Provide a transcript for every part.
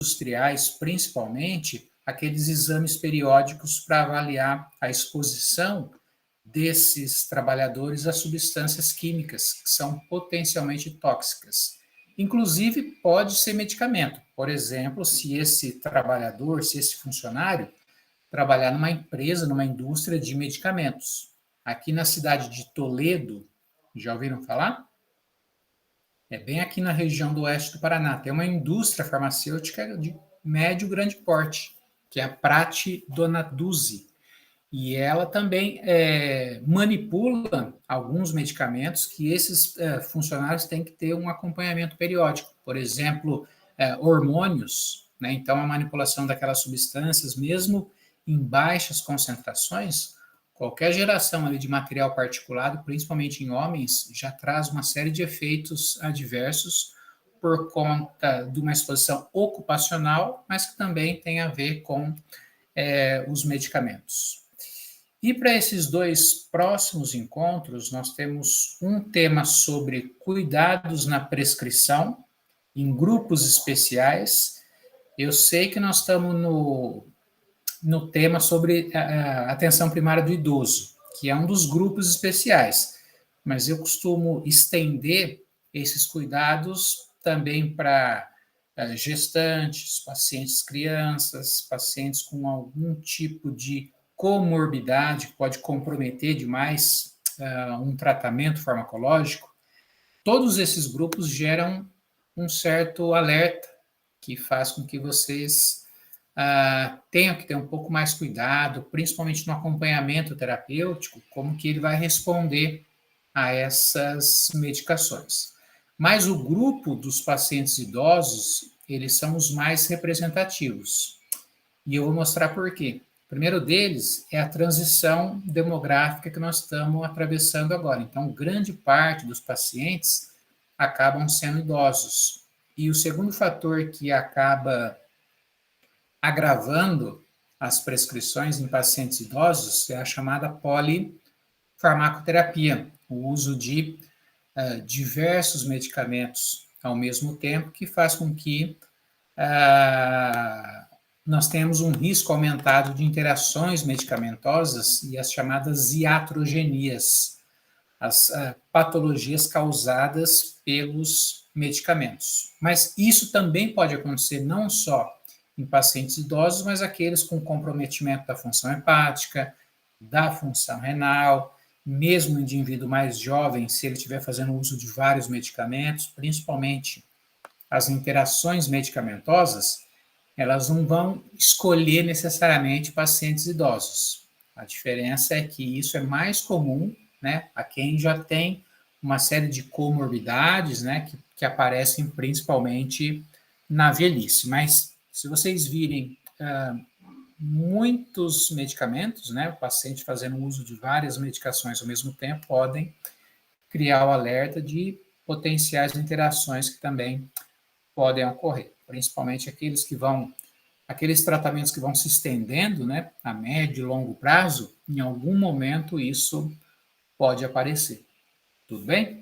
industriais, principalmente, aqueles exames periódicos para avaliar a exposição desses trabalhadores a substâncias químicas que são potencialmente tóxicas. Inclusive, pode ser medicamento. Por exemplo, se esse trabalhador, se esse funcionário trabalhar numa empresa, numa indústria de medicamentos. Aqui na cidade de Toledo, já ouviram falar? É bem aqui na região do oeste do Paraná. Tem uma indústria farmacêutica de médio e grande porte, que é a Prate Donaduzzi. E ela também manipula alguns medicamentos que esses funcionários têm que ter um acompanhamento periódico. Por exemplo, hormônios, né? Então, a manipulação daquelas substâncias, mesmo em baixas concentrações, qualquer geração ali de material particulado, principalmente em homens, já traz uma série de efeitos adversos por conta de uma exposição ocupacional, mas que também tem a ver com os medicamentos. E para esses dois próximos encontros, nós temos um tema sobre cuidados na prescrição, em grupos especiais. Eu sei que nós estamos no tema sobre a atenção primária do idoso, que é um dos grupos especiais, mas eu costumo estender esses cuidados também para gestantes, pacientes crianças, pacientes com algum tipo de comorbidade que pode comprometer demais um tratamento farmacológico. Todos esses grupos geram um certo alerta que faz com que vocês tenham que ter um pouco mais cuidado, principalmente no acompanhamento terapêutico, como que ele vai responder a essas medicações. Mas o grupo dos pacientes idosos, eles são os mais representativos. E eu vou mostrar por quê. O primeiro deles é a transição demográfica que nós estamos atravessando agora. Então, grande parte dos pacientes acabam sendo idosos. E o segundo fator que acaba agravando as prescrições em pacientes idosos é a chamada polifarmacoterapia, o uso de diversos medicamentos ao mesmo tempo, que faz com que nós temos um risco aumentado de interações medicamentosas e as chamadas iatrogenias, as patologias causadas pelos medicamentos. Mas isso também pode acontecer não só em pacientes idosos, mas aqueles com comprometimento da função hepática, da função renal, mesmo no indivíduo mais jovem, se ele estiver fazendo uso de vários medicamentos, principalmente as interações medicamentosas, elas não vão escolher necessariamente pacientes idosos. A diferença é que isso é mais comum, né, a quem já tem uma série de comorbidades, né, que aparecem principalmente na velhice. Mas se vocês virem muitos medicamentos, né, o paciente fazendo uso de várias medicações ao mesmo tempo, podem criar o alerta de potenciais interações que também podem ocorrer, principalmente aqueles tratamentos que vão se estendendo, né, a médio e longo prazo, em algum momento isso pode aparecer. Tudo bem?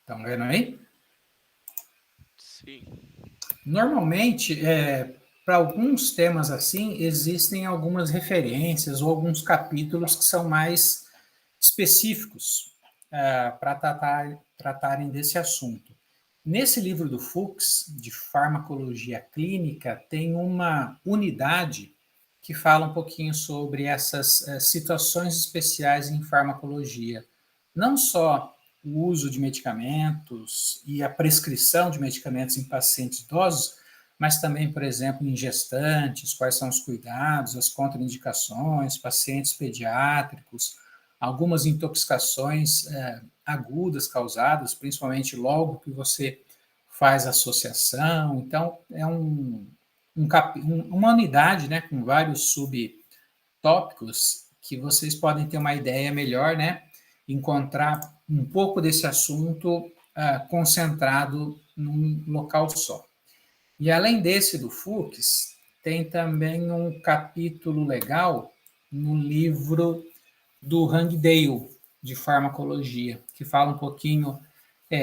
Estão vendo aí? Sim. Normalmente, para alguns temas assim, existem algumas referências ou alguns capítulos que são mais específicos para tratarem desse assunto. Nesse livro do Fuchs, de farmacologia clínica, tem uma unidade que fala um pouquinho sobre essas situações especiais em farmacologia. Não só o uso de medicamentos e a prescrição de medicamentos em pacientes idosos, mas também, por exemplo, em gestantes, quais são os cuidados, as contraindicações, pacientes pediátricos, algumas intoxicações agudas causadas, principalmente logo que você faz associação. Então, é uma unidade, né, com vários subtópicos que vocês podem ter uma ideia melhor, né, encontrar um pouco desse assunto concentrado num local só. E além desse do Fuchs, tem também um capítulo legal no livro do Hangdale, de farmacologia, que fala um pouquinho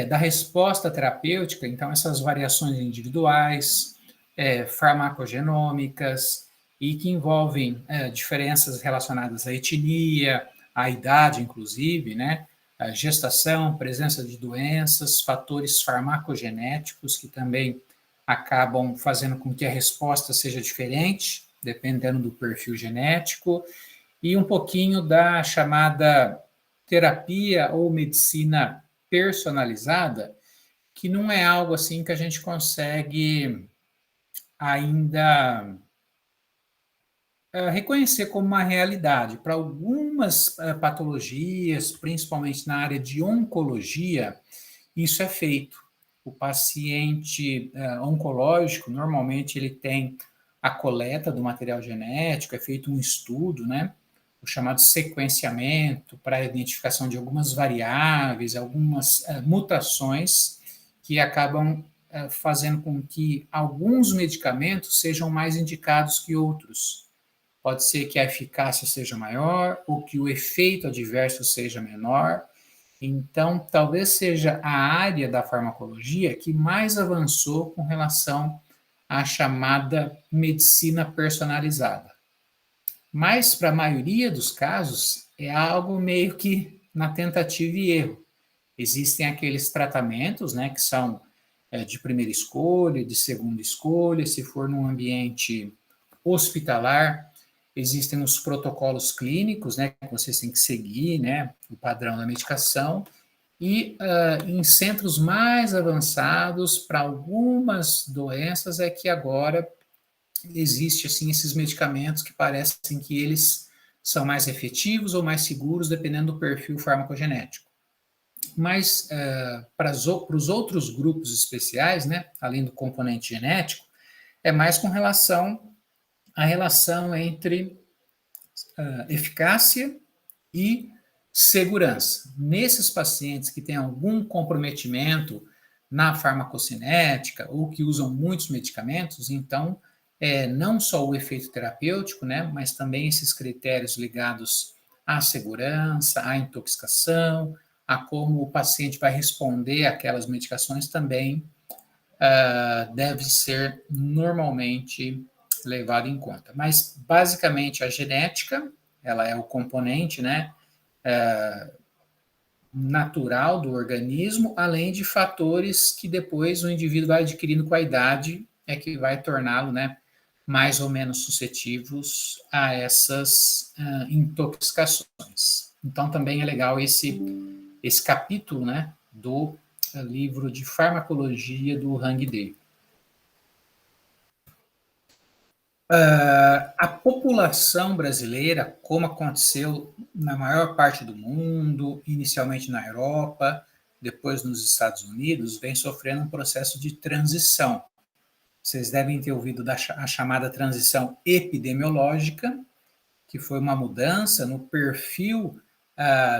da resposta terapêutica, então essas variações individuais, farmacogenômicas, e que envolvem diferenças relacionadas à etnia, à idade, inclusive, né? A gestação, presença de doenças, fatores farmacogenéticos que também acabam fazendo com que a resposta seja diferente, dependendo do perfil genético, e um pouquinho da chamada terapia ou medicina personalizada, que não é algo assim que a gente consegue ainda reconhecer como uma realidade. Para algumas patologias, principalmente na área de oncologia, isso é feito. O paciente oncológico, normalmente, ele tem a coleta do material genético, é feito um estudo, né? O chamado sequenciamento para a identificação de algumas variáveis, algumas mutações que acabam fazendo com que alguns medicamentos sejam mais indicados que outros. Pode ser que a eficácia seja maior ou que o efeito adverso seja menor. Então, talvez seja a área da farmacologia que mais avançou com relação à chamada medicina personalizada. Mas, para a maioria dos casos, é algo meio que na tentativa e erro. Existem aqueles tratamentos, né, que são de primeira escolha, de segunda escolha, se for num ambiente hospitalar, existem os protocolos clínicos, né, que vocês têm que seguir, né, o padrão da medicação, e em centros mais avançados, para algumas doenças, é que agora existe assim esses medicamentos que parecem que eles são mais efetivos ou mais seguros, dependendo do perfil farmacogenético. Mas para os outros grupos especiais, né, além do componente genético, é mais com relação à relação entre eficácia e segurança. Nesses pacientes que têm algum comprometimento na farmacocinética ou que usam muitos medicamentos, então, não só o efeito terapêutico, né, mas também esses critérios ligados à segurança, à intoxicação, a como o paciente vai responder àquelas medicações também deve ser normalmente levado em conta. Mas, basicamente, a genética, ela é o componente, né, natural do organismo, além de fatores que depois o indivíduo vai adquirindo com a idade, é que vai torná-lo, né, mais ou menos suscetíveis a essas intoxicações. Então, também é legal esse capítulo, né, do livro de farmacologia do Hangdale. A população brasileira, como aconteceu na maior parte do mundo, inicialmente na Europa, depois nos Estados Unidos, vem sofrendo um processo de transição. Vocês devem ter ouvido a chamada transição epidemiológica, que foi uma mudança no perfil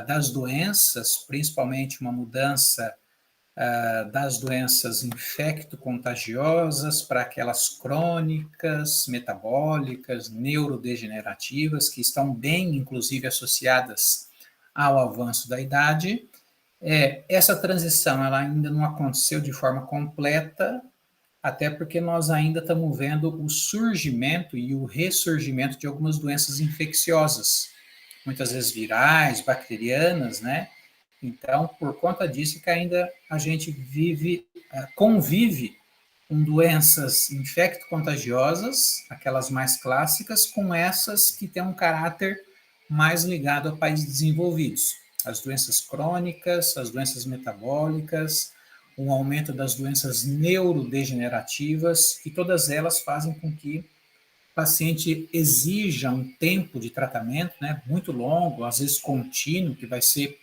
das doenças, principalmente uma mudança das doenças infecto-contagiosas para aquelas crônicas, metabólicas, neurodegenerativas, que estão bem, inclusive, associadas ao avanço da idade. Essa transição ela ainda não aconteceu de forma completa, até porque nós ainda estamos vendo o surgimento e o ressurgimento de algumas doenças infecciosas, muitas vezes virais, bacterianas, né? Então, por conta disso que ainda a gente convive com doenças infecto-contagiosas, aquelas mais clássicas, com essas que têm um caráter mais ligado a países desenvolvidos. As doenças crônicas, as doenças metabólicas, um aumento das doenças neurodegenerativas, e todas elas fazem com que o paciente exija um tempo de tratamento, né, muito longo, às vezes contínuo, que vai ser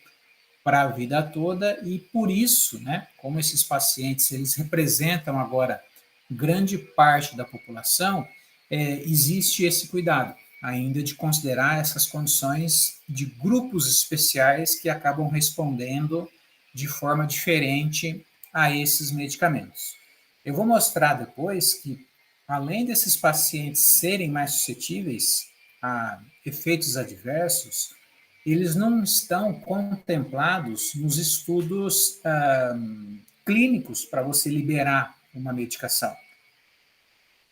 para a vida toda, e por isso, né, como esses pacientes eles representam agora grande parte da população, existe esse cuidado ainda de considerar essas condições de grupos especiais que acabam respondendo de forma diferente a esses medicamentos. Eu vou mostrar depois que, além desses pacientes serem mais suscetíveis a efeitos adversos, eles não estão contemplados nos estudos clínicos para você liberar uma medicação.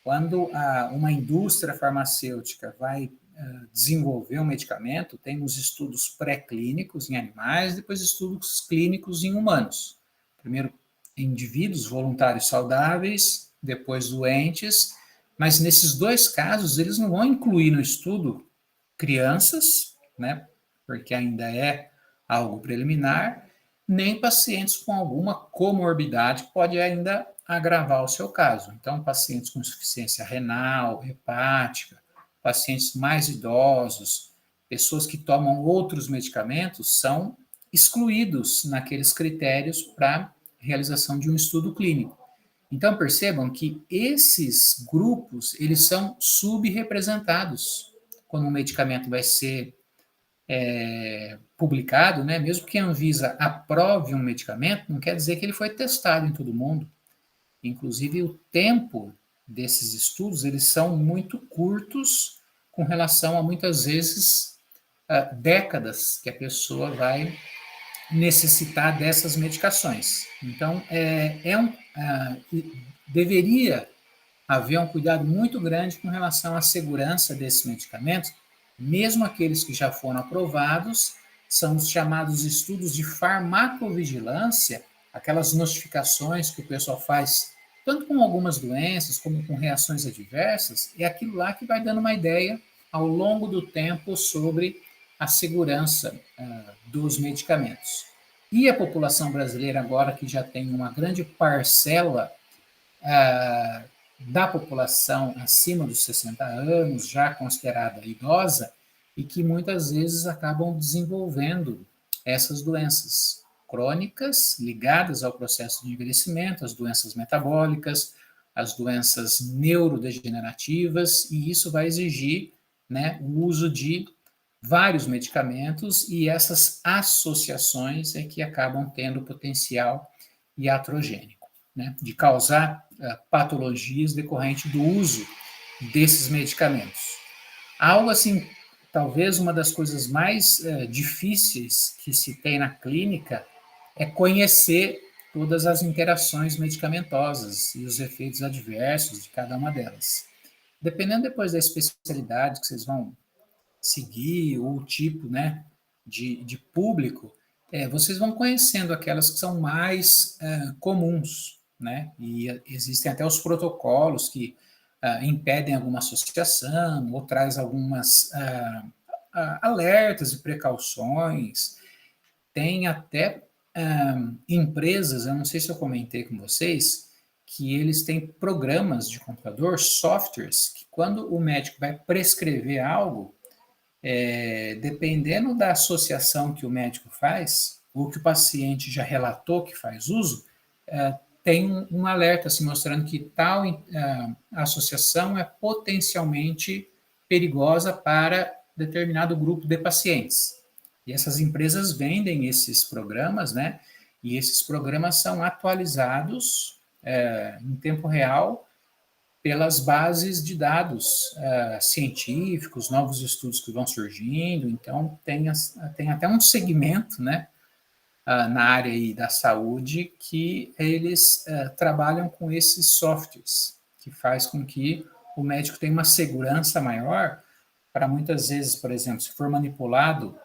Quando uma indústria farmacêutica vai desenvolver um medicamento, tem os estudos pré-clínicos em animais, depois estudos clínicos em humanos. Primeiro, indivíduos voluntários saudáveis, depois doentes, mas nesses dois casos, eles não vão incluir no estudo crianças, né, porque ainda é algo preliminar, nem pacientes com alguma comorbidade que pode ainda agravar o seu caso. Então, pacientes com insuficiência renal, hepática, pacientes mais idosos, pessoas que tomam outros medicamentos, são excluídos naqueles critérios para realização de um estudo clínico. Então, percebam que esses grupos, eles são subrepresentados quando um medicamento vai ser publicado, né? Mesmo que a Anvisa aprove um medicamento, não quer dizer que ele foi testado em todo mundo. Inclusive, o tempo desses estudos, eles são muito curtos com relação a, muitas vezes, décadas que a pessoa vai necessitar dessas medicações. Então, deveria haver um cuidado muito grande com relação à segurança desses medicamentos, mesmo aqueles que já foram aprovados, são os chamados estudos de farmacovigilância, aquelas notificações que o pessoal faz, tanto com algumas doenças, como com reações adversas, é aquilo lá que vai dando uma ideia, ao longo do tempo, sobre a segurança dos medicamentos. E a população brasileira, agora que já tem uma grande parcela da população acima dos 60 anos, já considerada idosa, e que muitas vezes acabam desenvolvendo essas doenças crônicas ligadas ao processo de envelhecimento, as doenças metabólicas, as doenças neurodegenerativas, e isso vai exigir, né, o uso de vários medicamentos, e essas associações é que acabam tendo potencial iatrogênico, né, de causar patologias decorrentes do uso desses medicamentos. Algo assim, talvez uma das coisas mais difíceis que se tem na clínica é conhecer todas as interações medicamentosas e os efeitos adversos de cada uma delas. Dependendo depois da especialidade que vocês vão seguir, ou o tipo, né, de público, vocês vão conhecendo aquelas que são mais comuns, né, e existem até os protocolos que impedem alguma associação, ou traz algumas alertas e precauções. Tem até empresas, eu não sei se eu comentei com vocês, que eles têm programas de computador, softwares, que quando o médico vai prescrever algo, dependendo da associação que o médico faz, ou que o paciente já relatou que faz uso, tem um alerta assim, mostrando que tal associação é potencialmente perigosa para determinado grupo de pacientes. E essas empresas vendem esses programas, né? E esses programas são atualizados em tempo real pelas bases de dados científicos, novos estudos que vão surgindo. Então, tem até um segmento, né, na área aí da saúde que eles trabalham com esses softwares, que faz com que o médico tenha uma segurança maior para, muitas vezes, por exemplo, se for manipulado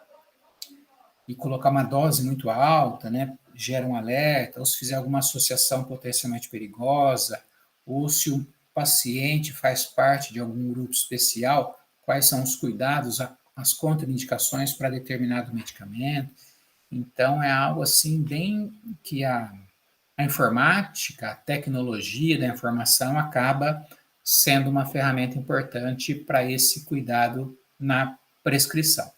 e colocar uma dose muito alta, né, gera um alerta, ou se fizer alguma associação potencialmente perigosa, ou se o paciente faz parte de algum grupo especial, quais são os cuidados, as contraindicações para determinado medicamento. Então, é algo assim, bem que a informática, a tecnologia da informação acaba sendo uma ferramenta importante para esse cuidado na prescrição.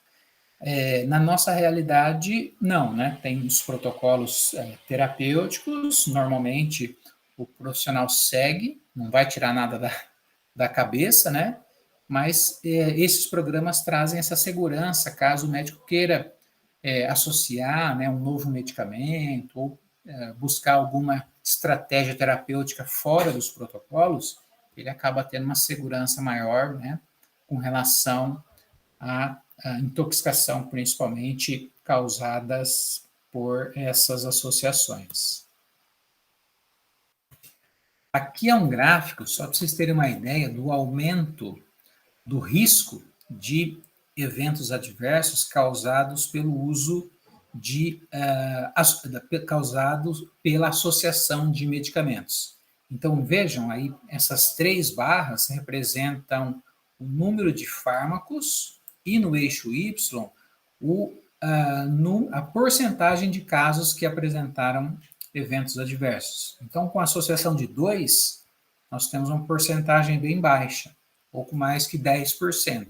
Na nossa realidade, não, né? Tem os protocolos terapêuticos, normalmente o profissional segue, não vai tirar nada da cabeça, né? Mas esses programas trazem essa segurança, caso o médico queira associar, né, um novo medicamento, ou buscar alguma estratégia terapêutica fora dos protocolos, ele acaba tendo uma segurança maior, né, com relação à intoxicação, principalmente causadas por essas associações. Aqui é um gráfico, só para vocês terem uma ideia do aumento do risco de eventos adversos causados pelo uso causados pela associação de medicamentos. Então, vejam aí, essas 3 barras representam o número de fármacos e no eixo Y, a porcentagem de casos que apresentaram eventos adversos. Então, com a associação de 2, nós temos uma porcentagem bem baixa, pouco mais que 10%.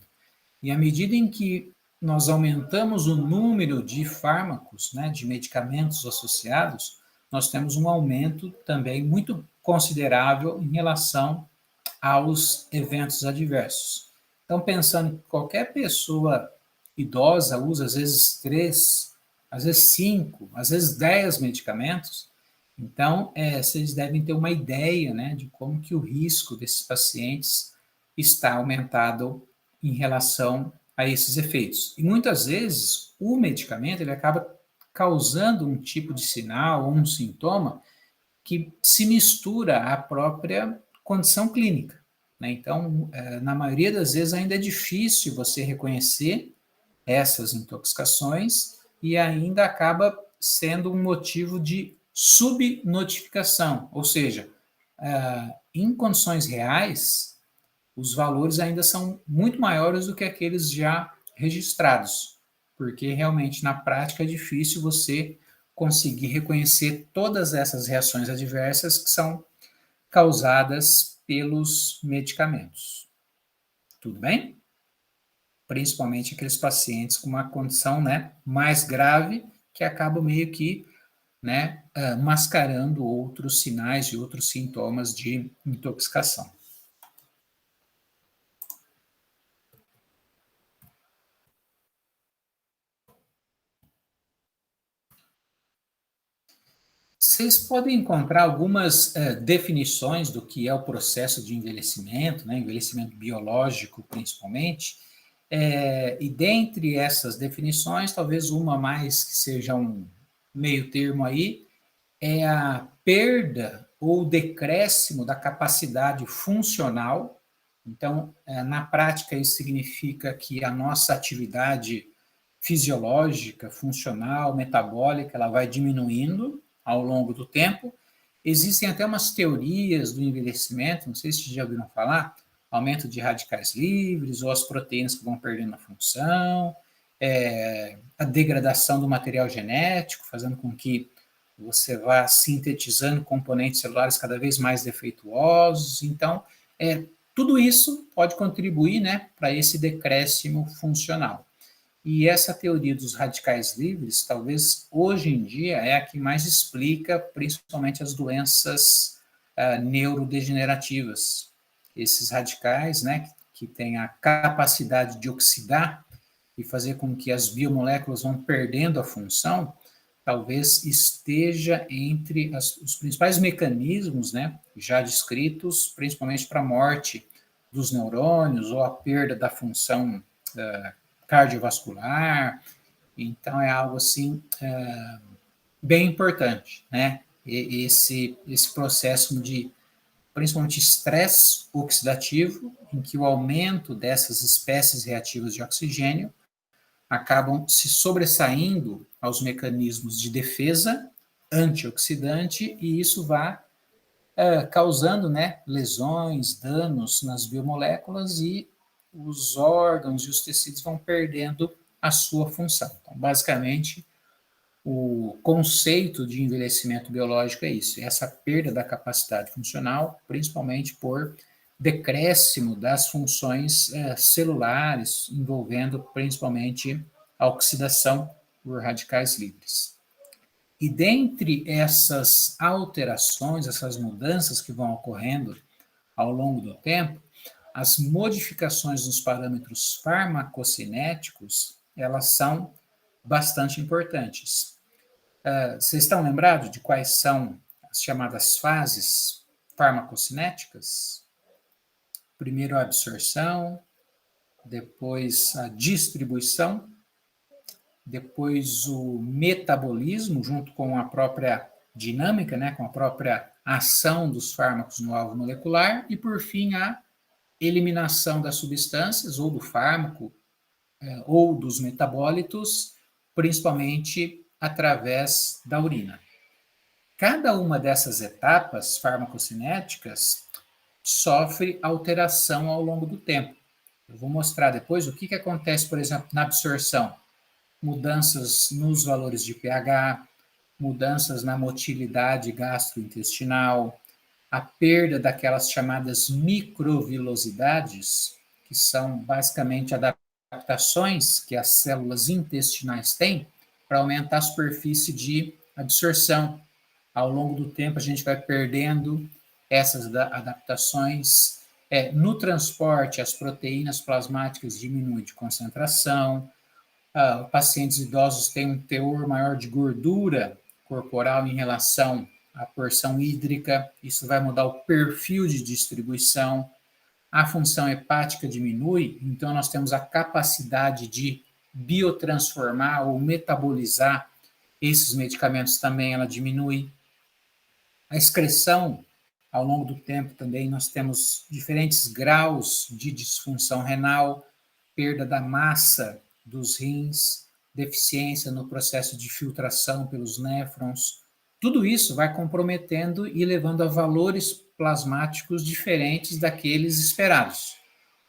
E à medida em que nós aumentamos o número de fármacos, né, de medicamentos associados, nós temos um aumento também muito considerável em relação aos eventos adversos. Então, pensando que qualquer pessoa idosa usa às vezes 3, às vezes 5, às vezes 10 medicamentos, então vocês devem ter uma ideia, né, de como que o risco desses pacientes está aumentado em relação a esses efeitos. E muitas vezes o medicamento ele acaba causando um tipo de sinal ou um sintoma que se mistura à própria condição clínica, né? Então, na maioria das vezes ainda é difícil você reconhecer essas intoxicações e ainda acaba sendo um motivo de subnotificação, ou seja, em condições reais, os valores ainda são muito maiores do que aqueles já registrados, porque realmente na prática é difícil você conseguir reconhecer todas essas reações adversas que são causadas pelos medicamentos. Tudo bem? Principalmente aqueles pacientes com uma condição, né, mais grave, que acabam meio que, né, mascarando outros sinais e outros sintomas de intoxicação. Vocês podem encontrar algumas definições do que é o processo de envelhecimento, né, envelhecimento biológico principalmente, e dentre essas definições, talvez uma mais que seja um meio termo aí, é a perda ou decréscimo da capacidade funcional. Então, na prática, isso significa que a nossa atividade fisiológica, funcional, metabólica, ela vai diminuindo ao longo do tempo. Existem até umas teorias do envelhecimento, não sei se vocês já ouviram falar, aumento de radicais livres, ou as proteínas que vão perdendo a função, a degradação do material genético, fazendo com que você vá sintetizando componentes celulares cada vez mais defeituosos. Então, tudo isso pode contribuir, né, para esse decréscimo funcional. E essa teoria dos radicais livres, talvez hoje em dia, é a que mais explica principalmente as doenças neurodegenerativas. Esses radicais, né, que têm a capacidade de oxidar e fazer com que as biomoléculas vão perdendo a função, talvez esteja entre os principais mecanismos, né, já descritos, principalmente para a morte dos neurônios ou a perda da função cardiovascular. Então, é algo assim bem importante, né? Esse processo de, principalmente, estresse oxidativo, em que o aumento dessas espécies reativas de oxigênio acabam se sobressaindo aos mecanismos de defesa antioxidante, e isso vai causando, né, lesões, danos nas biomoléculas, e os órgãos e os tecidos vão perdendo a sua função. Então, basicamente, o conceito de envelhecimento biológico é isso, essa perda da capacidade funcional, principalmente por decréscimo das funções celulares, envolvendo principalmente a oxidação por radicais livres. E dentre essas alterações, essas mudanças que vão ocorrendo ao longo do tempo, as modificações nos parâmetros farmacocinéticos, elas são bastante importantes. Vocês estão lembrados de quais são as chamadas fases farmacocinéticas. Primeiro a absorção, depois a distribuição, depois o metabolismo, junto com a própria dinâmica, né, com a própria ação dos fármacos no alvo molecular, e por fim a eliminação das substâncias, ou do fármaco, ou dos metabólitos, principalmente através da urina. Cada uma dessas etapas farmacocinéticas sofre alteração ao longo do tempo. Eu vou mostrar depois o que acontece, por exemplo, na absorção. Mudanças nos valores de pH, mudanças na motilidade gastrointestinal, a perda daquelas chamadas microvilosidades, que são basicamente adaptações que as células intestinais têm para aumentar a superfície de absorção. Ao longo do tempo, a gente vai perdendo essas adaptações. No transporte, as proteínas plasmáticas diminuem de concentração. Pacientes idosos têm um teor maior de gordura corporal em relação à porção hídrica. Isso vai mudar o perfil de distribuição. A função hepática diminui, então nós temos a capacidade de biotransformar ou metabolizar esses medicamentos também, ela diminui. A excreção, ao longo do tempo também, nós temos diferentes graus de disfunção renal, perda da massa dos rins, deficiência no processo de filtração pelos néfrons. Tudo isso vai comprometendo e levando a valores plasmáticos diferentes daqueles esperados,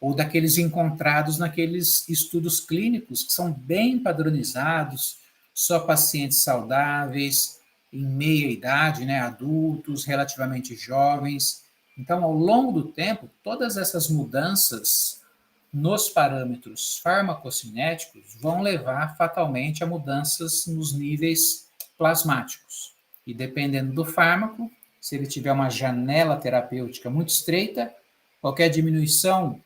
ou daqueles encontrados naqueles estudos clínicos que são bem padronizados, só pacientes saudáveis, em meia idade, né, adultos, relativamente jovens. Então, ao longo do tempo, todas essas mudanças nos parâmetros farmacocinéticos vão levar fatalmente a mudanças nos níveis plasmáticos. E dependendo do fármaco, se ele tiver uma janela terapêutica muito estreita, qualquer diminuição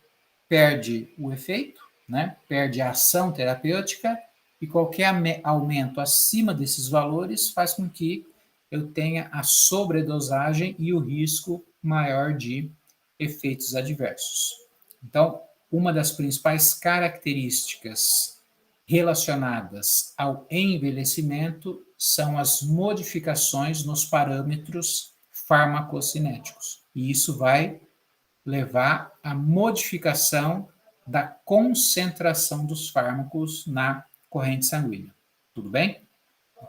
perde o efeito, né? Perde a ação terapêutica, e qualquer aumento acima desses valores faz com que eu tenha a sobredosagem e o risco maior de efeitos adversos. Então, uma das principais características relacionadas ao envelhecimento são as modificações nos parâmetros farmacocinéticos. E isso vai levar à modificação da concentração dos fármacos na corrente sanguínea. Tudo bem?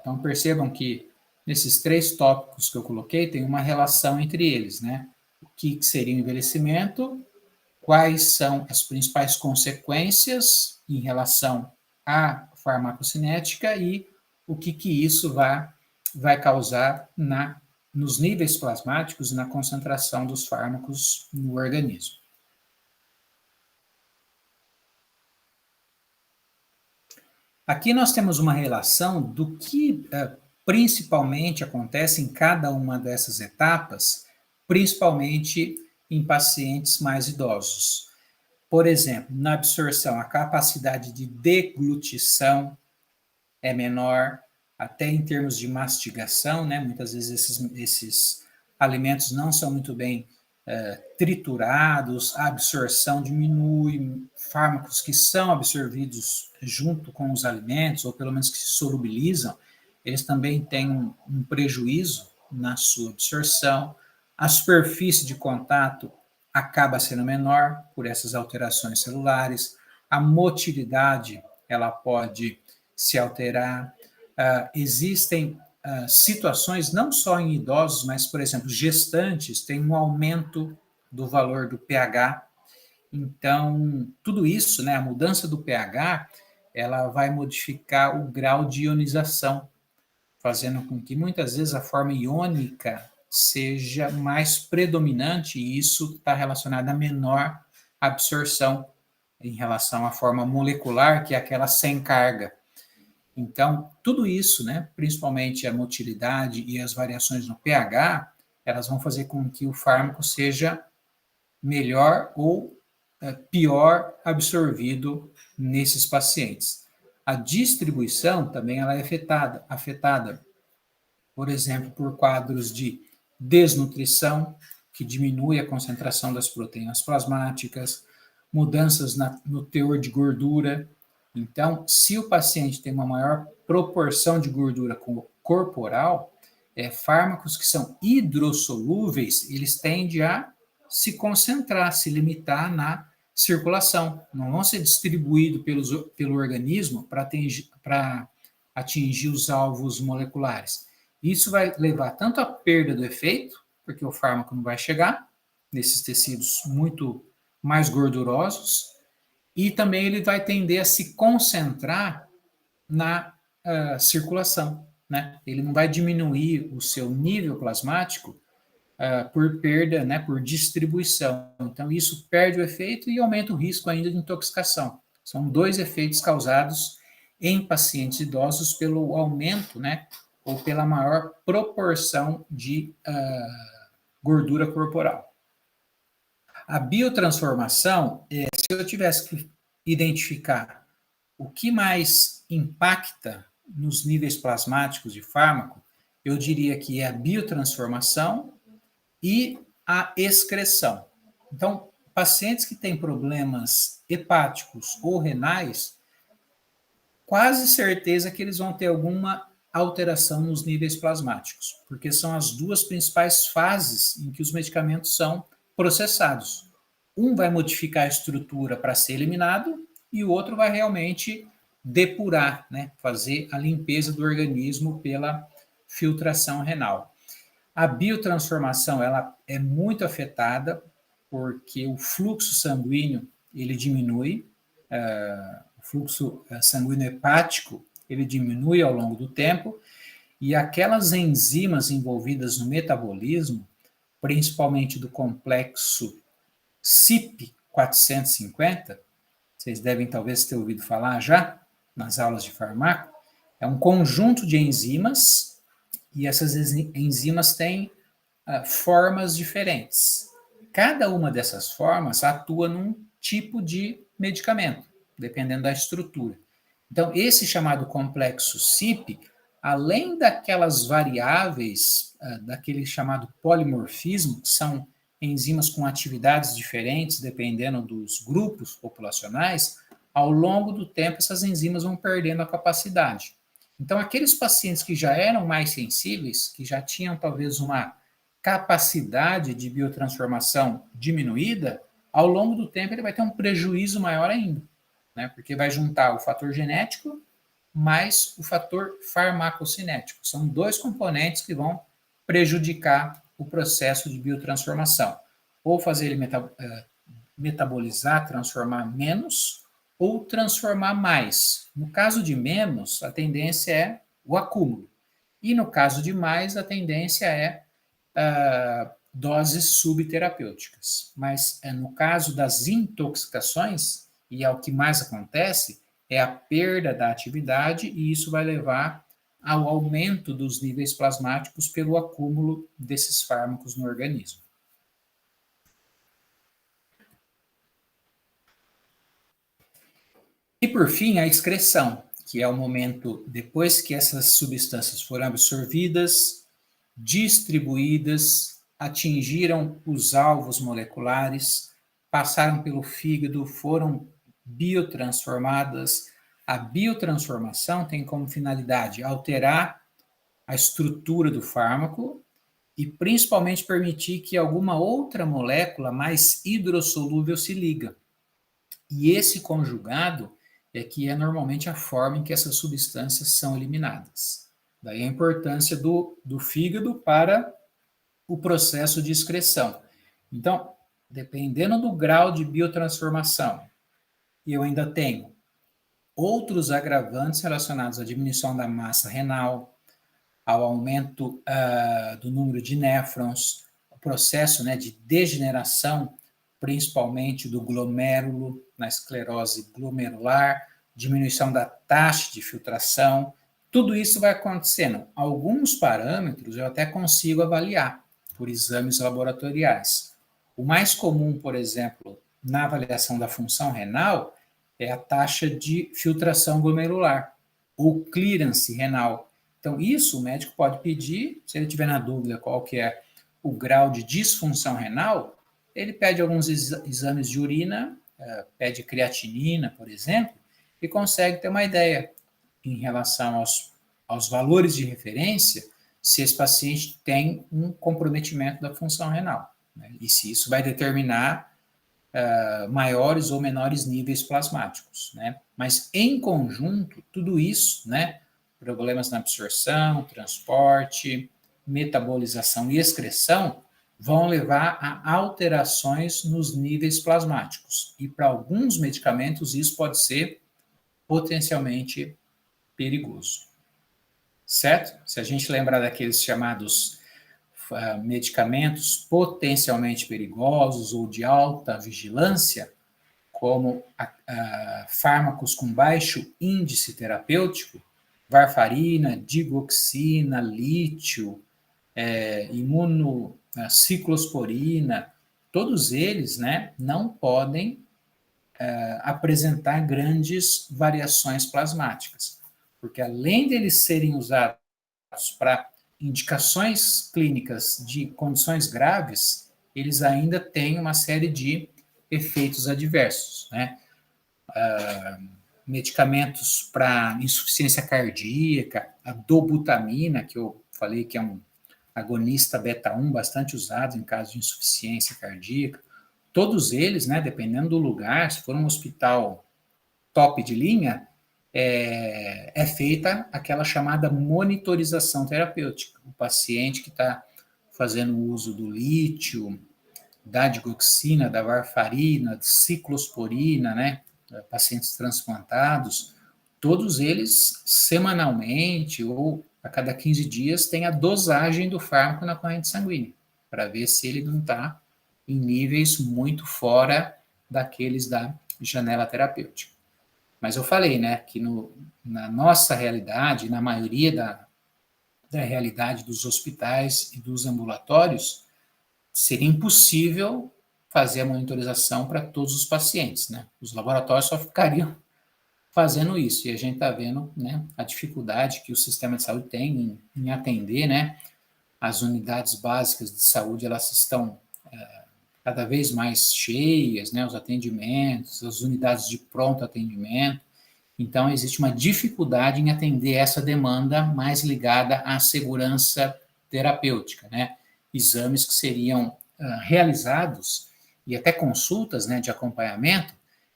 Então, percebam que nesses 3 tópicos que eu coloquei, tem uma relação entre eles, né? O que seria o envelhecimento, quais são as principais consequências em relação à farmacocinética e o que isso vai causar nos níveis plasmáticos e na concentração dos fármacos no organismo. Aqui nós temos uma relação do que principalmente acontece em cada uma dessas etapas, principalmente em pacientes mais idosos. Por exemplo, na absorção, a capacidade de deglutição é menor, até em termos de mastigação, né? Muitas vezes esses alimentos não são muito bem triturados, a absorção diminui, fármacos que são absorvidos junto com os alimentos, ou pelo menos que se solubilizam, eles também têm um prejuízo na sua absorção. A superfície de contato acaba sendo menor por essas alterações celulares, a motilidade ela pode se alterar, existem situações, não só em idosos, mas, por exemplo, gestantes, tem um aumento do valor do pH. Então, tudo isso, né, a mudança do pH, ela vai modificar o grau de ionização, fazendo com que muitas vezes a forma iônica seja mais predominante, e isso está relacionado a menor absorção em relação à forma molecular, que é aquela sem carga. Então, tudo isso, né, principalmente a motilidade e as variações no pH, elas vão fazer com que o fármaco seja melhor ou pior absorvido nesses pacientes. A distribuição também ela é afetada, por exemplo, por quadros de desnutrição, que diminui a concentração das proteínas plasmáticas, mudanças no teor de gordura. Então, se o paciente tem uma maior proporção de gordura corporal, fármacos que são hidrossolúveis, eles tendem a se concentrar, se limitar na circulação, não vão ser distribuídos pelo organismo para atingir os alvos moleculares. Isso vai levar tanto à perda do efeito, porque o fármaco não vai chegar nesses tecidos muito mais gordurosos, e também ele vai tender a se concentrar na circulação, né? Ele não vai diminuir o seu nível plasmático por perda, né, por distribuição. Então, isso perde o efeito e aumenta o risco ainda de intoxicação. São dois efeitos causados em pacientes idosos pelo aumento, né, ou pela maior proporção de gordura corporal. A biotransformação, se eu tivesse que identificar o que mais impacta nos níveis plasmáticos de fármaco, eu diria que é a biotransformação e a excreção. Então, pacientes que têm problemas hepáticos ou renais, quase certeza que eles vão ter alguma alteração nos níveis plasmáticos, porque são as duas principais fases em que os medicamentos são processados. Um vai modificar a estrutura para ser eliminado e o outro vai realmente depurar, né, fazer a limpeza do organismo pela filtração renal. A biotransformação ela é muito afetada porque o fluxo sanguíneo ele diminui, o fluxo sanguíneo hepático ele diminui ao longo do tempo e aquelas enzimas envolvidas no metabolismo, principalmente do complexo CYP450, vocês devem talvez ter ouvido falar já nas aulas de farmácia, é um conjunto de enzimas e essas enzimas têm formas diferentes. Cada uma dessas formas atua num tipo de medicamento, dependendo da estrutura. Então, esse chamado complexo CYP, além daquelas variáveis, daquele chamado polimorfismo, que são enzimas com atividades diferentes, dependendo dos grupos populacionais, ao longo do tempo essas enzimas vão perdendo a capacidade. Então, aqueles pacientes que já eram mais sensíveis, que já tinham talvez uma capacidade de biotransformação diminuída, ao longo do tempo ele vai ter um prejuízo maior ainda, né? Porque vai juntar o fator genético mais o fator farmacocinético. São dois componentes que vão prejudicar o processo de biotransformação. Ou fazer ele metabolizar, transformar menos, ou transformar mais. No caso de menos, a tendência é o acúmulo. E no caso de mais, a tendência é doses subterapêuticas. Mas no caso das intoxicações, e é o que mais acontece, é a perda da atividade e isso vai levar ao aumento dos níveis plasmáticos pelo acúmulo desses fármacos no organismo. E por fim, a excreção, que é o momento depois que essas substâncias foram absorvidas, distribuídas, atingiram os alvos moleculares, passaram pelo fígado, foram biotransformadas. A biotransformação tem como finalidade alterar a estrutura do fármaco e principalmente permitir que alguma outra molécula mais hidrossolúvel se liga. E esse conjugado é que é normalmente a forma em que essas substâncias são eliminadas. Daí a importância do fígado para o processo de excreção. Então, dependendo do grau de biotransformação, eu ainda tenho outros agravantes relacionados à diminuição da massa renal, ao aumento do número de néfrons, o processo, né, de degeneração, principalmente do glomérulo, na esclerose glomerular, diminuição da taxa de filtração, tudo isso vai acontecendo. Alguns parâmetros eu até consigo avaliar por exames laboratoriais. O mais comum, por exemplo, na avaliação da função renal, é a taxa de filtração glomerular, ou clearance renal. Então, isso o médico pode pedir, se ele tiver na dúvida qual que é o grau de disfunção renal, ele pede alguns exames de urina, pede creatinina, por exemplo, e consegue ter uma ideia em relação aos valores de referência, se esse paciente tem um comprometimento da função renal, né? E se isso vai determinar maiores ou menores níveis plasmáticos, né? Mas, em conjunto, tudo isso, né? Problemas na absorção, transporte, metabolização e excreção vão levar a alterações nos níveis plasmáticos. E, para alguns medicamentos, isso pode ser potencialmente perigoso. Certo? Se a gente lembrar daqueles chamados medicamentos potencialmente perigosos ou de alta vigilância, como fármacos com baixo índice terapêutico, varfarina, digoxina, lítio, ciclosporina, todos eles, né, não podem apresentar grandes variações plasmáticas, porque além deles serem usados para indicações clínicas de condições graves, eles ainda têm uma série de efeitos adversos, né? Medicamentos para insuficiência cardíaca, a dobutamina, que eu falei que é um agonista beta-1 bastante usado em caso de insuficiência cardíaca, todos eles, né, dependendo do lugar, se for um hospital top de linha, é feita aquela chamada monitorização terapêutica. O paciente que está fazendo uso do lítio, da digoxina, da varfarina, de ciclosporina, né, pacientes transplantados, todos eles, semanalmente ou a cada 15 dias, têm a dosagem do fármaco na corrente sanguínea, para ver se ele não está em níveis muito fora daqueles da janela terapêutica. Mas eu falei, né, que na nossa realidade, na maioria da realidade dos hospitais e dos ambulatórios, seria impossível fazer a monitorização para todos os pacientes, né? Os laboratórios só ficariam fazendo isso, e a gente está vendo, né, a dificuldade que o sistema de saúde tem em atender, né? As unidades básicas de saúde, elas estão cada vez mais cheias, né, os atendimentos, as unidades de pronto atendimento. Então, existe uma dificuldade em atender essa demanda mais ligada à segurança terapêutica, né? Exames que seriam realizados, e até consultas, né, de acompanhamento,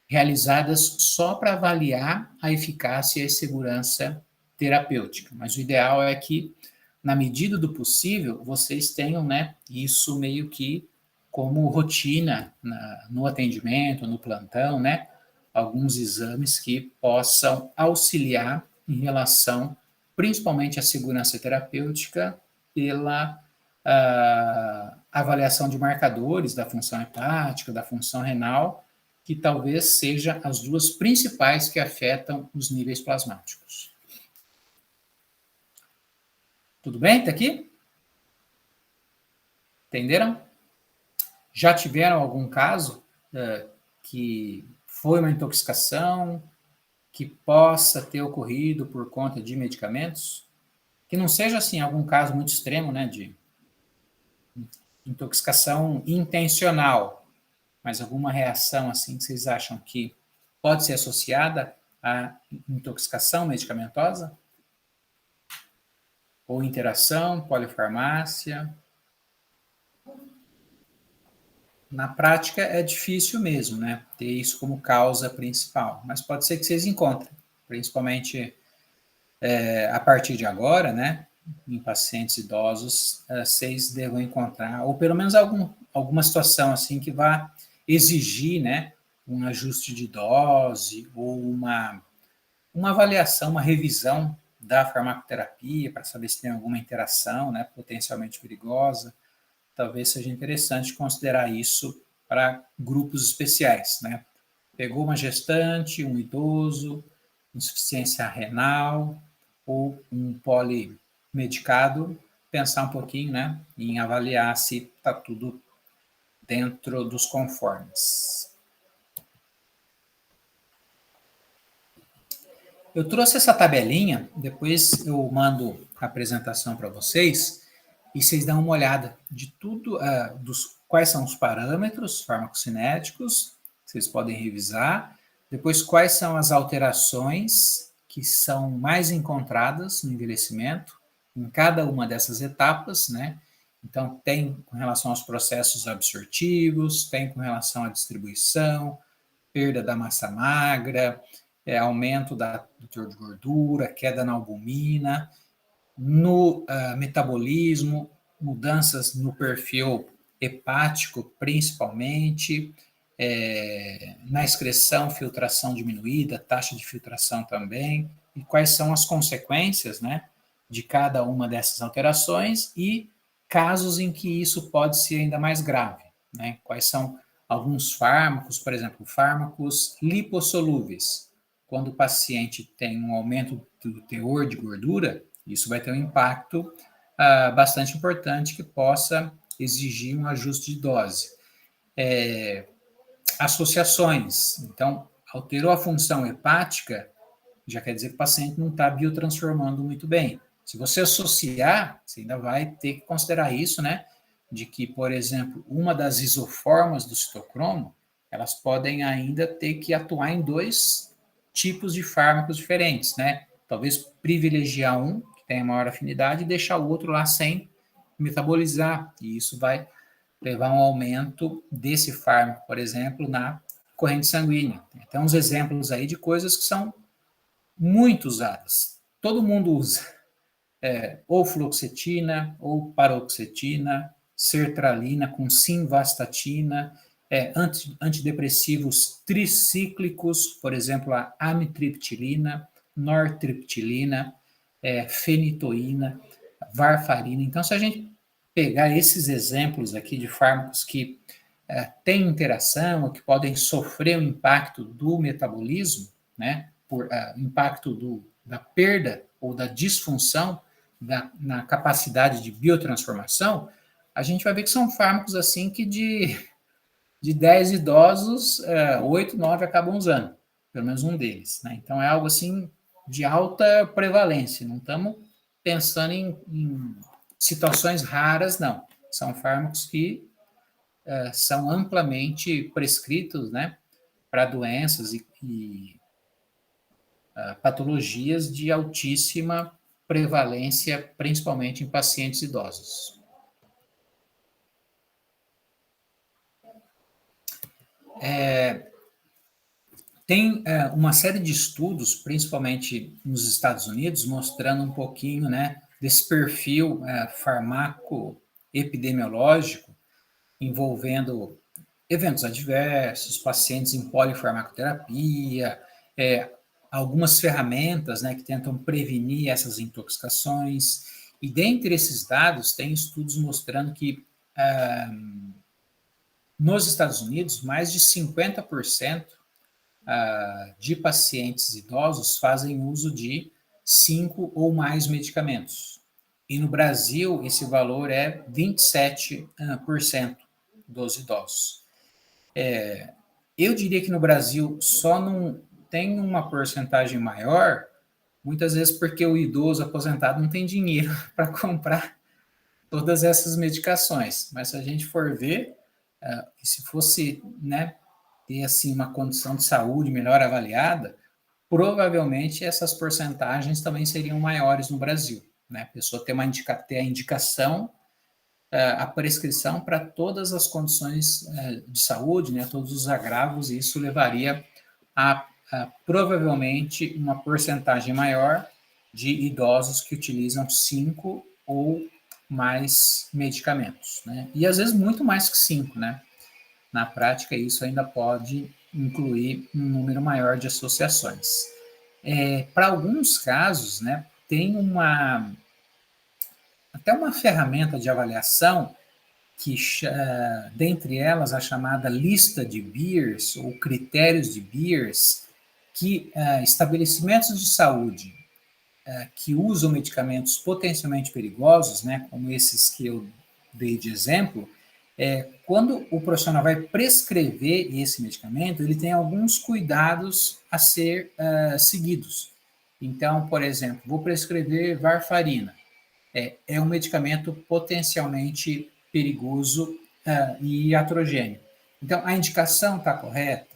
realizadas só para avaliar a eficácia e segurança terapêutica. Mas o ideal é que, na medida do possível, vocês tenham, né, isso meio que como rotina no atendimento, no plantão, né? Alguns exames que possam auxiliar em relação, principalmente à segurança terapêutica, pela avaliação de marcadores da função hepática, da função renal, que talvez sejam as duas principais que afetam os níveis plasmáticos. Tudo bem? Está aqui? Entenderam? Já tiveram algum caso que foi uma intoxicação que possa ter ocorrido por conta de medicamentos? Que não seja, assim, algum caso muito extremo, né, de intoxicação intencional, mas alguma reação, assim, que vocês acham que pode ser associada à intoxicação medicamentosa? Ou interação, polifarmácia? Na prática é difícil mesmo, né, ter isso como causa principal, mas pode ser que vocês encontrem, principalmente a partir de agora, né, em pacientes idosos, vocês devem encontrar, ou pelo menos alguma situação assim que vá exigir, né, um ajuste de dose ou uma avaliação, uma revisão da farmacoterapia para saber se tem alguma interação, né, potencialmente perigosa. Talvez seja interessante considerar isso para grupos especiais, né? Pegou uma gestante, um idoso, insuficiência renal ou um polimedicado, pensar um pouquinho, né, em avaliar se está tudo dentro dos conformes. Eu trouxe essa tabelinha, depois eu mando a apresentação para vocês, e vocês dão uma olhada de tudo, quais são os parâmetros farmacocinéticos, vocês podem revisar, depois quais são as alterações que são mais encontradas no envelhecimento, em cada uma dessas etapas, né? Então, tem com relação aos processos absortivos, tem com relação à distribuição, perda da massa magra, aumento do teor de gordura, queda na albumina, no metabolismo, mudanças no perfil hepático, principalmente, na excreção, filtração diminuída, taxa de filtração também, e quais são as consequências, né, de cada uma dessas alterações e casos em que isso pode ser ainda mais grave, né, quais são alguns fármacos, por exemplo, fármacos lipossolúveis. Quando o paciente tem um aumento do teor de gordura, isso vai ter um impacto bastante importante que possa exigir um ajuste de dose. Associações. Então, alterou a função hepática, já quer dizer que o paciente não está biotransformando muito bem. Se você associar, você ainda vai ter que considerar isso, né? De que, por exemplo, uma das isoformas do citocromo, elas podem ainda ter que atuar em 2 tipos de fármacos diferentes, né? Talvez privilegiar um, que tem maior afinidade, e deixar o outro lá sem metabolizar. E isso vai levar a um aumento desse fármaco, por exemplo, na corrente sanguínea. Tem até uns exemplos aí de coisas que são muito usadas. Todo mundo usa. Ou fluoxetina, ou paroxetina, sertralina com simvastatina, antidepressivos tricíclicos, por exemplo, a amitriptilina, nortriptilina, fenitoína, varfarina. Então, se a gente pegar esses exemplos aqui de fármacos que têm interação ou que podem sofrer o impacto do metabolismo, né, por impacto da perda ou da disfunção na capacidade de biotransformação, a gente vai ver que são fármacos assim que de 10 idosos, 8, 9 acabam usando, pelo menos um deles. Né? Então é algo assim de alta prevalência, não estamos pensando em situações raras, não. São fármacos que são amplamente prescritos, né, para doenças e patologias de altíssima prevalência, principalmente em pacientes idosos. Tem uma série de estudos, principalmente nos Estados Unidos, mostrando um pouquinho, né, desse perfil farmacoepidemiológico envolvendo eventos adversos, pacientes em polifarmacoterapia, algumas ferramentas, né, que tentam prevenir essas intoxicações. E dentre esses dados, tem estudos mostrando que nos Estados Unidos, mais de 50% de pacientes idosos fazem uso de 5 ou mais medicamentos. E no Brasil, esse valor é 27% dos idosos. Eu diria que no Brasil só não tem uma porcentagem maior, muitas vezes porque o idoso aposentado não tem dinheiro para comprar todas essas medicações. Mas se a gente for ver, se fosse, né, ter assim uma condição de saúde melhor avaliada, provavelmente essas porcentagens também seriam maiores no Brasil. Né? A pessoa ter a indicação, a prescrição para todas as condições de saúde, né, todos os agravos, e isso levaria a provavelmente uma porcentagem maior de idosos que utilizam 5 ou mais medicamentos. Né? E às vezes muito mais que 5, né? Na prática, isso ainda pode incluir um número maior de associações. Para alguns casos, né, tem até uma ferramenta de avaliação que, dentre elas, a chamada lista de Beers, ou critérios de Beers, que estabelecimentos de saúde que usam medicamentos potencialmente perigosos, né, como esses que eu dei de exemplo, quando o profissional vai prescrever esse medicamento, ele tem alguns cuidados a ser seguidos. Então, por exemplo, vou prescrever varfarina. é um medicamento potencialmente perigoso e iatrogênico. Então, a indicação está correta?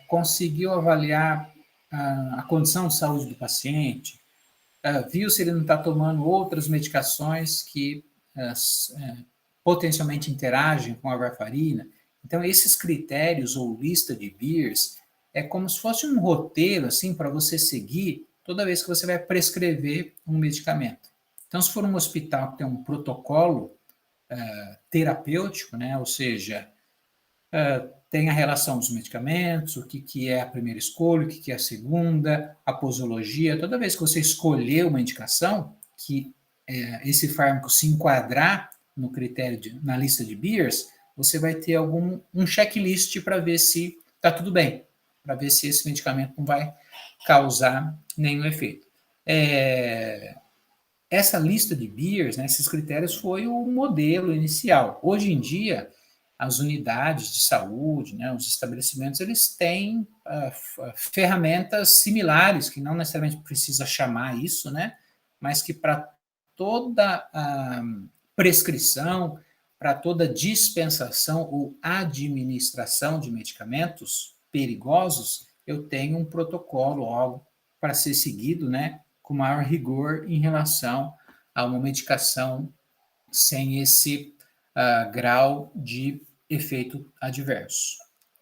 Conseguiu avaliar a condição de saúde do paciente? Viu se ele não está tomando outras medicações que potencialmente interagem com a varfarina? Então, esses critérios ou lista de Beers é como se fosse um roteiro assim para você seguir toda vez que você vai prescrever um medicamento. Então, se for um hospital que tem um protocolo terapêutico, né, ou seja, tem a relação dos medicamentos, o que é a primeira escolha, o que é a segunda, a posologia. Toda vez que você escolher uma indicação, que esse fármaco se enquadrar no critério, na lista de Beers, você vai ter um checklist para ver se está tudo bem, para ver se esse medicamento não vai causar nenhum efeito. Essa lista de Beers, né, esses critérios, foi o modelo inicial. Hoje em dia, as unidades de saúde, né, os estabelecimentos, eles têm ferramentas similares, que não necessariamente precisa chamar isso, né, mas que para toda a prescrição, para toda dispensação ou administração de medicamentos perigosos, eu tenho um protocolo, algo para ser seguido, né, com maior rigor em relação a uma medicação sem esse grau de efeito adverso.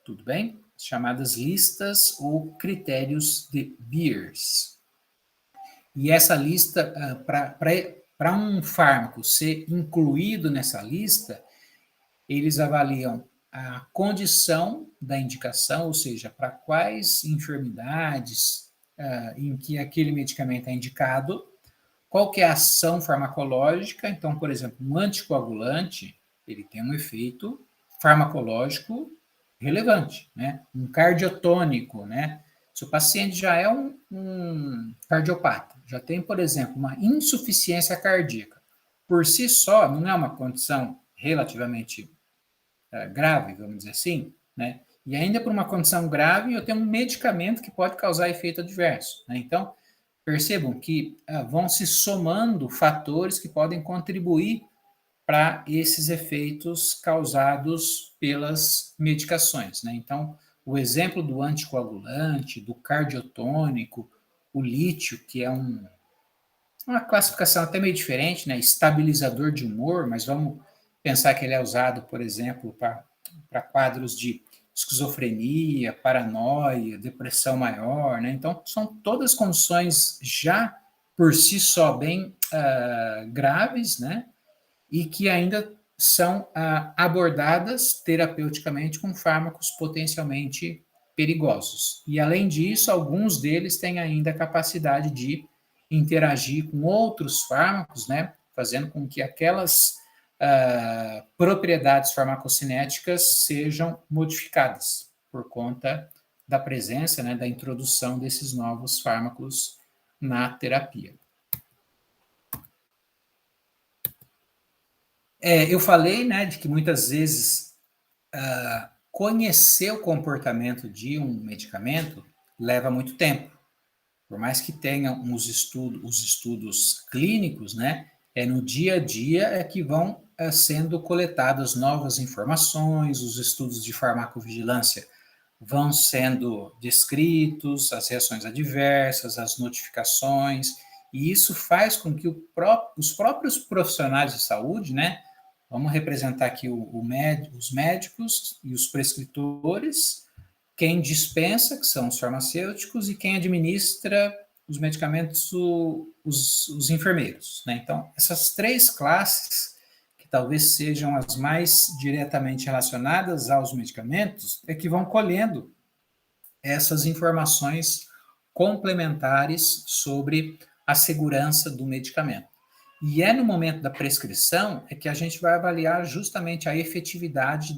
Tudo bem? Chamadas listas ou critérios de Beers. E essa lista, para um fármaco ser incluído nessa lista, eles avaliam a condição da indicação, ou seja, para quais enfermidades em que aquele medicamento é indicado, qual que é a ação farmacológica. Então, por exemplo, um anticoagulante, ele tem um efeito farmacológico relevante, né? Um cardiotônico, né? Se o paciente já é um cardiopata, já tem, por exemplo, uma insuficiência cardíaca, por si só, não é uma condição relativamente grave, vamos dizer assim, né? E ainda por uma condição grave, eu tenho um medicamento que pode causar efeito adverso, né? Então, percebam que vão se somando fatores que podem contribuir para esses efeitos causados pelas medicações, né? Então, o exemplo do anticoagulante, do cardiotônico, o lítio, que é uma classificação até meio diferente, né? Estabilizador de humor, mas vamos pensar que ele é usado, por exemplo, para quadros de esquizofrenia, paranoia, depressão maior, né? Então, são todas condições já por si só bem graves, né? E que ainda são abordadas terapeuticamente com fármacos potencialmente perigosos. E, além disso, alguns deles têm ainda a capacidade de interagir com outros fármacos, né? Fazendo com que aquelas propriedades farmacocinéticas sejam modificadas por conta da presença, né, da introdução desses novos fármacos na terapia. Eu falei, né, de que muitas vezes conhecer o comportamento de um medicamento leva muito tempo. Por mais que tenha os estudos clínicos, né, no dia a dia que vão sendo coletadas novas informações, os estudos de farmacovigilância vão sendo descritos, as reações adversas, as notificações, e isso faz com que os próprios profissionais de saúde, né, vamos representar aqui os médicos e os prescritores, quem dispensa, que são os farmacêuticos, e quem administra os medicamentos, os enfermeiros, né? Então, essas três classes, que talvez sejam as mais diretamente relacionadas aos medicamentos, é que vão colhendo essas informações complementares sobre a segurança do medicamento. E no momento da prescrição que a gente vai avaliar justamente a efetividade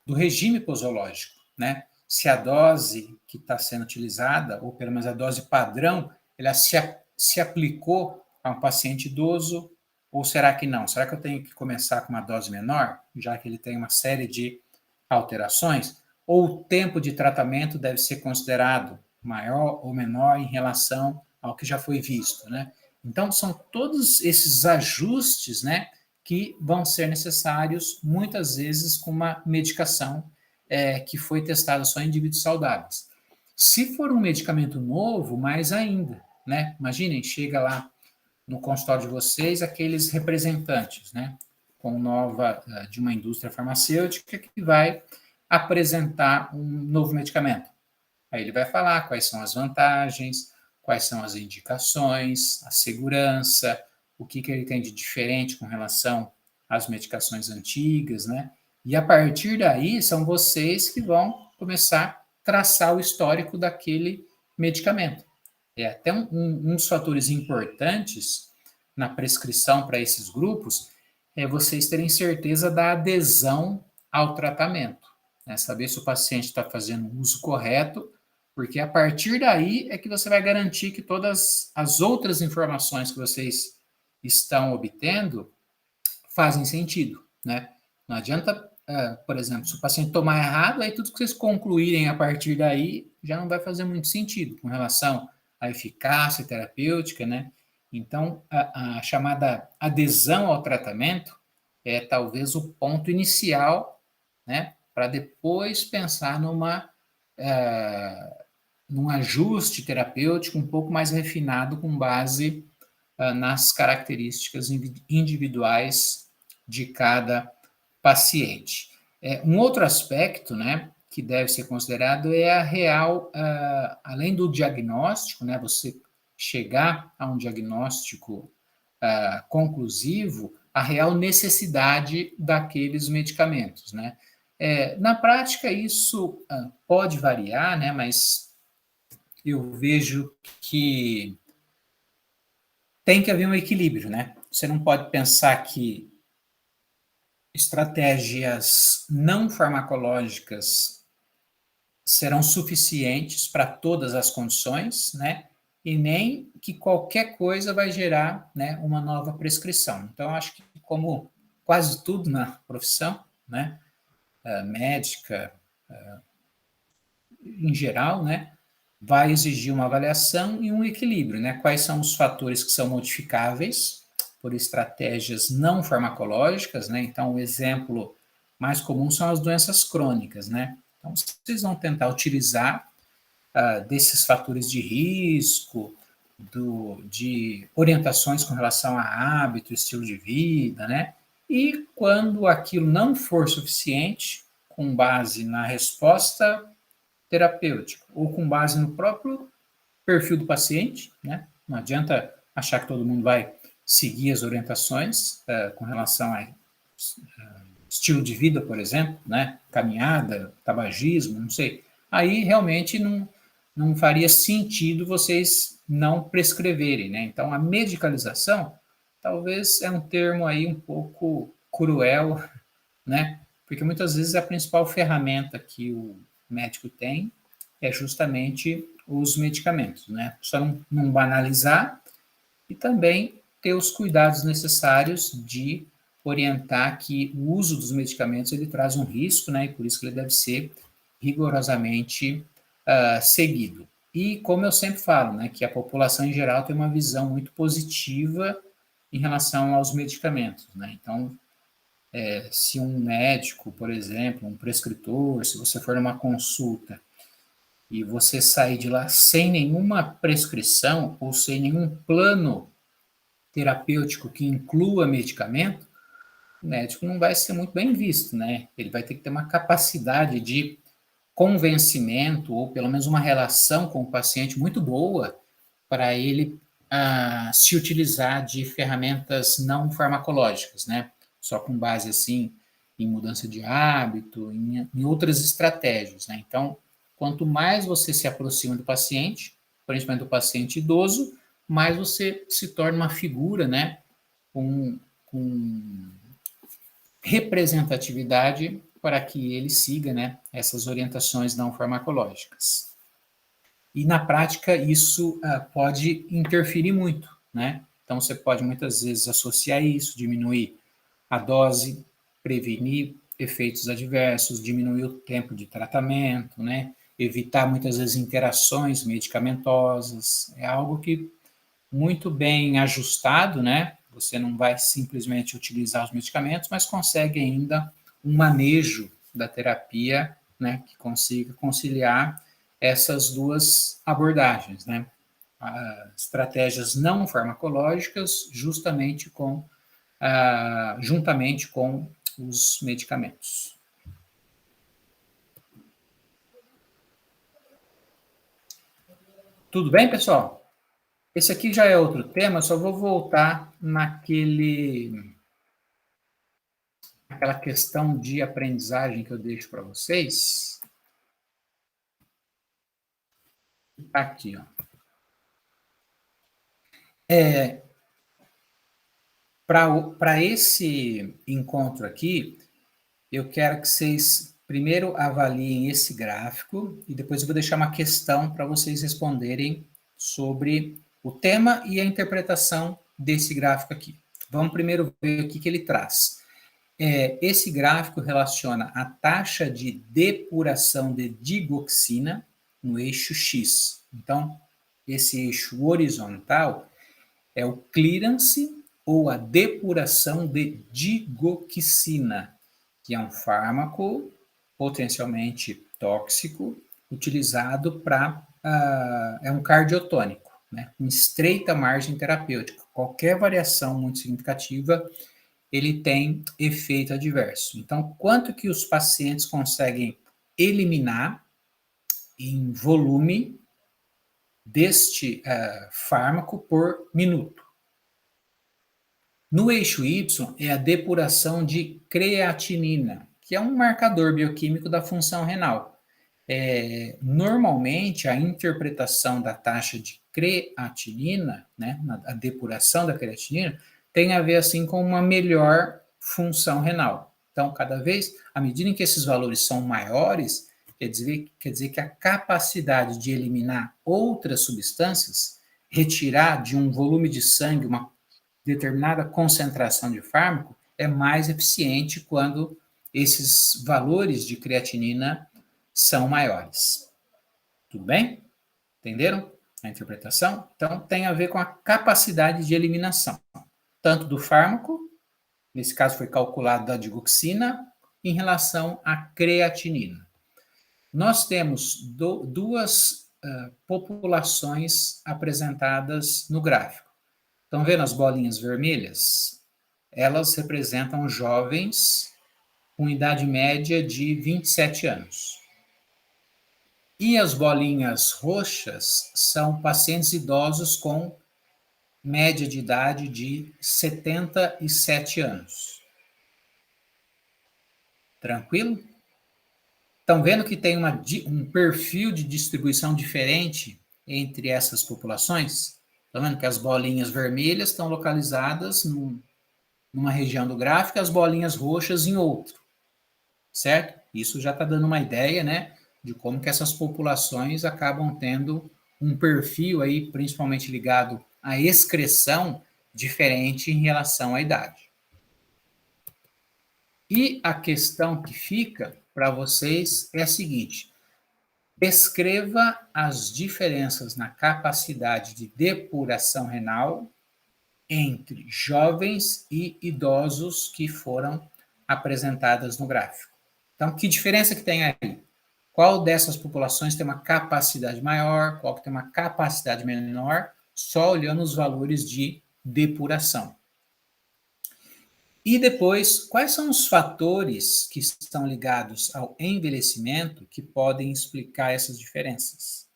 do regime posológico, né? Se a dose que está sendo utilizada, ou pelo menos a dose padrão, ela se aplicou a um paciente idoso, ou será que não? Será que eu tenho que começar com uma dose menor, já que ele tem uma série de alterações? Ou o tempo de tratamento deve ser considerado maior ou menor em relação ao que já foi visto, né? Então, são todos esses ajustes, né, que vão ser necessários, muitas vezes, com uma medicação que foi testada só em indivíduos saudáveis. Se for um medicamento novo, mais ainda, né? Imaginem, chega lá no consultório de vocês aqueles representantes, né, com nova de uma indústria farmacêutica que vai apresentar um novo medicamento. Aí ele vai falar quais são as vantagens, quais são as indicações, a segurança, o que ele tem de diferente com relação às medicações antigas, né? E a partir daí são vocês que vão começar a traçar o histórico daquele medicamento. É até um dos fatores importantes na prescrição para esses grupos é vocês terem certeza da adesão ao tratamento, né? Saber se o paciente está fazendo o uso correto, porque a partir daí é que você vai garantir que todas as outras informações que vocês estão obtendo fazem sentido, né? Não adianta, por exemplo, se o paciente tomar errado, aí tudo que vocês concluírem a partir daí já não vai fazer muito sentido com relação à eficácia terapêutica, né? Então, a chamada adesão ao tratamento é talvez o ponto inicial, né? Para depois pensar num ajuste terapêutico um pouco mais refinado com base nas características individuais de cada paciente. Um outro aspecto, né, que deve ser considerado é a real, além do diagnóstico, né, você chegar a um diagnóstico conclusivo, a real necessidade daqueles medicamentos, né? Na prática, isso pode variar, né, mas eu vejo que tem que haver um equilíbrio, né? Você não pode pensar que estratégias não farmacológicas serão suficientes para todas as condições, né? E nem que qualquer coisa vai gerar, né, uma nova prescrição. Então, acho que, como quase tudo na profissão, né, médica, em geral, né, vai exigir uma avaliação e um equilíbrio, né? Quais são os fatores que são modificáveis por estratégias não farmacológicas, né? Então, o exemplo mais comum são as doenças crônicas, né? Então, vocês vão tentar utilizar desses fatores de risco, de orientações com relação a hábito, estilo de vida, né? E quando aquilo não for suficiente, com base na resposta terapêutica ou com base no próprio perfil do paciente, né? Não adianta achar que todo mundo vai seguir as orientações com relação a estilo de vida, por exemplo, né? Caminhada, tabagismo, não sei. Aí realmente não faria sentido vocês não prescreverem, né? Então, a medicalização talvez é um termo aí um pouco cruel, né? Porque muitas vezes a principal ferramenta que o médico tem é justamente os medicamentos, né? Só não banalizar e também ter os cuidados necessários de orientar que o uso dos medicamentos ele traz um risco, né? E por isso que ele deve ser rigorosamente seguido. E como eu sempre falo, né, que a população em geral tem uma visão muito positiva em relação aos medicamentos, né? Então, se um médico, por exemplo, um prescritor, se você for numa consulta e você sair de lá sem nenhuma prescrição ou sem nenhum plano terapêutico que inclua medicamento, o médico não vai ser muito bem visto, né? Ele vai ter que ter uma capacidade de convencimento ou pelo menos uma relação com o paciente muito boa para ele se utilizar de ferramentas não farmacológicas, né? Só com base assim em mudança de hábito, em outras estratégias, né? Então, quanto mais você se aproxima do paciente, principalmente do paciente idoso, mais você se torna uma figura, né, com representatividade para que ele siga, né, essas orientações não farmacológicas. E na prática isso pode interferir muito, né? Então você pode muitas vezes associar isso, diminuir a dose, prevenir efeitos adversos, diminuir o tempo de tratamento, né? Evitar muitas vezes interações medicamentosas. É algo que muito bem ajustado, né? Você não vai simplesmente utilizar os medicamentos, mas consegue ainda um manejo da terapia, né, que consiga conciliar essas duas abordagens, né? Estratégias não farmacológicas, juntamente com os medicamentos. Tudo bem, pessoal? Esse aqui já é outro tema, só vou voltar aquela questão de aprendizagem que eu deixo para vocês. Está aqui, ó. Para esse encontro aqui, eu quero que vocês primeiro avaliem esse gráfico e depois eu vou deixar uma questão para vocês responderem sobre o tema e a interpretação desse gráfico aqui. Vamos primeiro ver o que ele traz. Esse gráfico relaciona a taxa de depuração de digoxina no eixo X. Então, esse eixo horizontal é o clearance ou a depuração de digoxina, que é um fármaco potencialmente tóxico, utilizado para... é um cardiotônico, né? Em estreita margem terapêutica. Qualquer variação muito significativa, ele tem efeito adverso. Então, quanto que os pacientes conseguem eliminar em volume deste fármaco por minuto? No eixo Y é a depuração de creatinina, que é um marcador bioquímico da função renal. Normalmente, a interpretação da taxa de creatinina, né, a depuração da creatinina, tem a ver assim com uma melhor função renal. Então, cada vez, à medida em que esses valores são maiores, quer dizer que a capacidade de eliminar outras substâncias, retirar de um volume de sangue uma determinada concentração de fármaco, é mais eficiente quando esses valores de creatinina são maiores. Tudo bem? Entenderam a interpretação? Então, tem a ver com a capacidade de eliminação, tanto do fármaco, nesse caso foi calculado da digoxina, em relação à creatinina. Nós temos duas populações apresentadas no gráfico. Estão vendo as bolinhas vermelhas? Elas representam jovens com idade média de 27 anos. E as bolinhas roxas são pacientes idosos com média de idade de 77 anos. Tranquilo? Estão vendo que tem um perfil de distribuição diferente entre essas populações? Estão vendo que as bolinhas vermelhas estão localizadas numa região do gráfico, as bolinhas roxas em outro, certo? Isso já está dando uma ideia, né, de como que essas populações acabam tendo um perfil aí, principalmente ligado à excreção, diferente em relação à idade. E a questão que fica para vocês é a seguinte: descreva as diferenças na capacidade de depuração renal entre jovens e idosos que foram apresentadas no gráfico. Então, que diferença que tem aí? Qual dessas populações tem uma capacidade maior, qual que tem uma capacidade menor, só olhando os valores de depuração. E depois, quais são os fatores que estão ligados ao envelhecimento que podem explicar essas diferenças?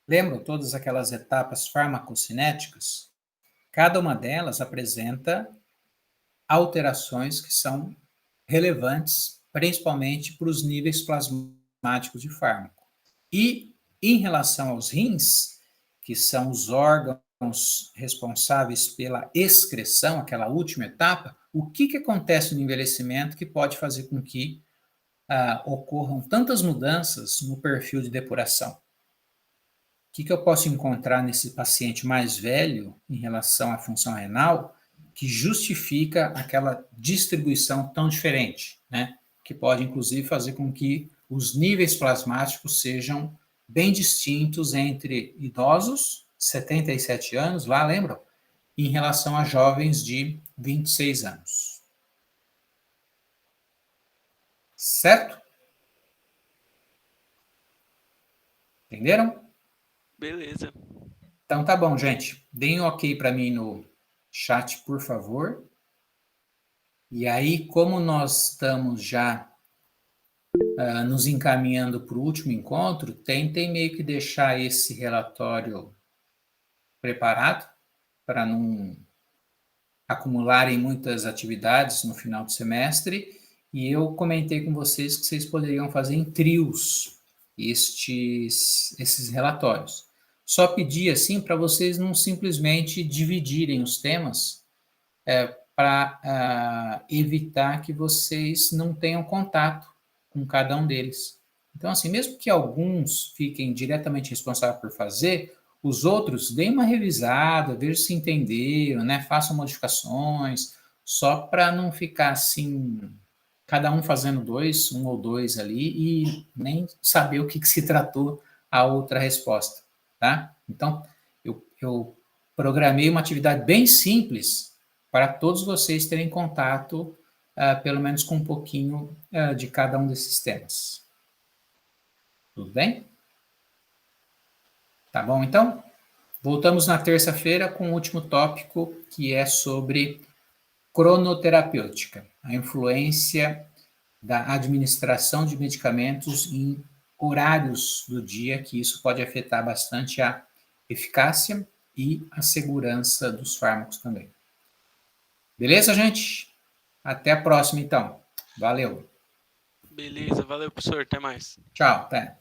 Lembram todas aquelas etapas farmacocinéticas? Cada uma delas apresenta alterações que são relevantes, principalmente para os níveis plasmáticos de fármaco. E em relação aos rins, que são os órgãos responsáveis pela excreção, aquela última etapa, o que acontece no envelhecimento que pode fazer com que ocorram tantas mudanças no perfil de depuração? O que eu posso encontrar nesse paciente mais velho em relação à função renal que justifica aquela distribuição tão diferente, né? Que pode, inclusive, fazer com que os níveis plasmáticos sejam bem distintos entre idosos 77 anos, lá, lembram? Em relação a jovens de 26 anos. Certo? Entenderam? Beleza. Então tá bom, gente. Deem um ok para mim no chat, por favor. E aí, como nós estamos já nos encaminhando para o último encontro, tentem meio que deixar esse relatório preparado para não acumularem muitas atividades no final do semestre. E eu comentei com vocês que vocês poderiam fazer em trios esses relatórios. Só pedi assim para vocês não simplesmente dividirem os temas para evitar que vocês não tenham contato com cada um deles. Então, assim, mesmo que alguns fiquem diretamente responsáveis por fazer, os outros deem uma revisada, vejam se entenderam, né? Façam modificações, só para não ficar assim, cada um fazendo um ou dois ali, e nem saber o que se tratou a outra resposta, tá? Então, eu programei uma atividade bem simples para todos vocês terem contato, pelo menos com um pouquinho de cada um desses temas. Tudo bem? Tá bom, então? Voltamos na terça-feira com o último tópico, que é sobre cronoterapêutica, a influência da administração de medicamentos em horários do dia, que isso pode afetar bastante a eficácia e a segurança dos fármacos também. Beleza, gente? Até a próxima, então. Valeu. Beleza, valeu, professor. Até mais. Tchau, até.